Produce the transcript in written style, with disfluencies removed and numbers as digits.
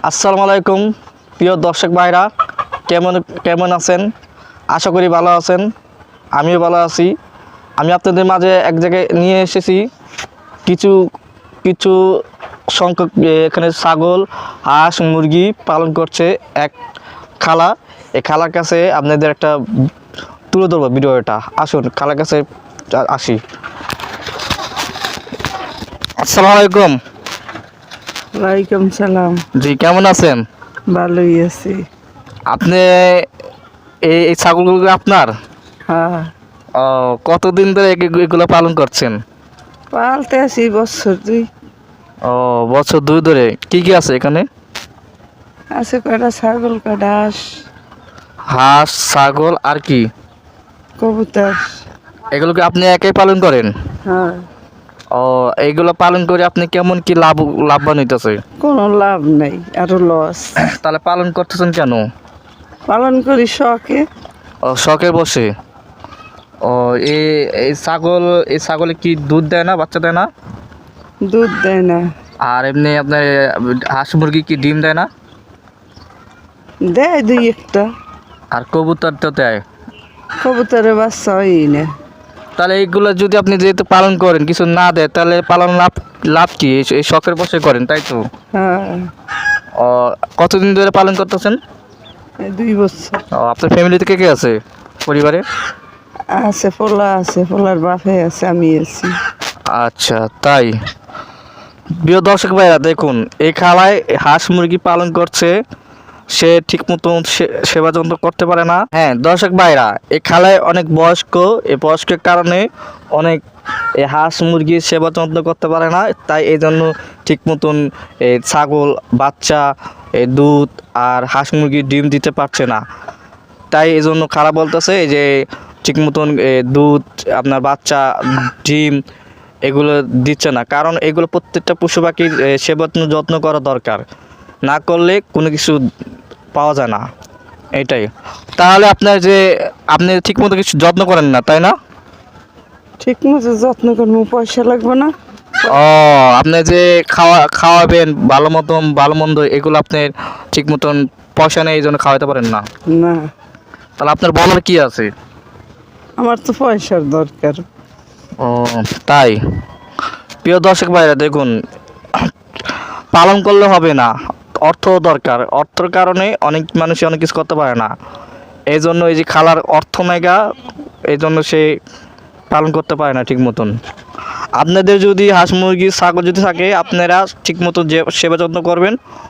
আসসালামু আলাইকুম প্রিয় দর্শক ভাইরা, কেমন কেমন আছেন? আশা করি ভালো আছেন। আমিও ভালো আছি। আমি আপনাদের মাঝে এক জায়গায় নিয়ে এসেছি কিছু কিছু সংখ্যক এখানে ছাগল, হাঁস, মুরগি পালন করছে এক খালা। এই খালার কাছে আপনাদের একটা তুলে ধরবো ভিডিওটা। আসুন খালার কাছে আসি। আসসালামু আলাইকুম। ওয়ালাইকুম সালাম। জি, কেমন আছেন? ভালোই আছি। আপনি এই ছাগলগুলো আপনার? হ্যাঁ, ও, কতদিন ধরে এগুলো পালন করছেন? পালতে আছি বছর দুই। ও, বছর দুই ধরে। কি কি আছে এখানে? আছে কয়টা ছাগল, কয়টা হাঁস, হাঁস, ছাগল আর কি? কবুতর। এগুলোকে আপনি একাই পালন করেন? হ্যাঁ, ও, এইগুলো পালন করে আপনি কেমন কি লাভবান হইতেছে? কোনো লাভ নাই, আরো লস। তাহলে পালন করতেছেন কেন? পালন করি শখে। ও, শখে বসে। ও, এই এই ছাগলে কি দুধ দেয় না, বাচ্চা দেয় না? দুধ দেয় না। আর এমনি আপনার হাঁস মুরগি কি ডিম দেয় না? দেয় দুই একটা। আর কবুতর তো দেয়। কবুতরের বাচ্চা হয়ই না। তাহলে এইগুলো যদি আপনি যেহেতু পালন করেন, কিছু না দেয়, তাহলে পালন লাভ লাভ কি? এই শখের বসে করেন, তাই তো? হ্যাঁ, ও, কতদিন ধরে পালন করতেছেন? এই 2 বছর। ও, আপনার ফ্যামিলিতে কে কে আছে পরিবারে? আছে পোলা, আছে পোলার বাপে আছে, আমি আছি। আচ্ছা, তাই। প্রিয় দর্শক ভাইরা, দেখুন এই খালায় হাঁস মুরগি পালন করছে। সে ঠিক মতো সেবা যত্ন করতে পারে না। হ্যাঁ দর্শক ভাইরা, এই খালায় অনেক বয়স্ক। এই বয়স্কের কারণে অনেক এই হাঁস মুরগির সেবা যত্ন করতে পারে না। তাই এই জন্য ঠিক মতন এই ছাগল বাচ্চা, এই দুধ আর হাঁস মুরগির ডিম দিতে পারছে না। তাই এই জন্য খারাপ বলতেছে যে ঠিক মতন দুধ, আপনার বাচ্চা, ডিম এগুলো দিচ্ছে না। কারণ এগুলো প্রত্যেকটা পশু পাখির সেবা যত্ন করা দরকার। না করলে কোনো কিছু পাওয়া যায় না। এটাই। তাহলে আপনি ঠিক মতো কিছু যত্ন করেন না, তাই না? ঠিক মতো যত্ন করবো, পয়সা লাগবে না। ও, আপনি যে খাওয়াবেন ভালো মন্দ, এগুলো আপনার ঠিক মতন পয়সা নেই, এই জন্য খাওয়াতে পারেন না। না, তাহলে আপনার বলার কি আছে? আমার তো পয়সার দরকার। ও, তাই। প্রিয় দর্শক ভাইরা, দেখুন পালন করলে হবে না, অর্থ দরকার। অর্থের কারণে অনেক মানুষই অনেক কিছু করতে পারে না। এই জন্য এই যে খালার অর্থ মেগা, এই জন্য সে পালন করতে পারে না ঠিক মতন। আপনাদের যদি হাঁস মুরগি ছাগল যদি থাকে, আপনারা ঠিক মতো যে সেবা যত্ন করবেন,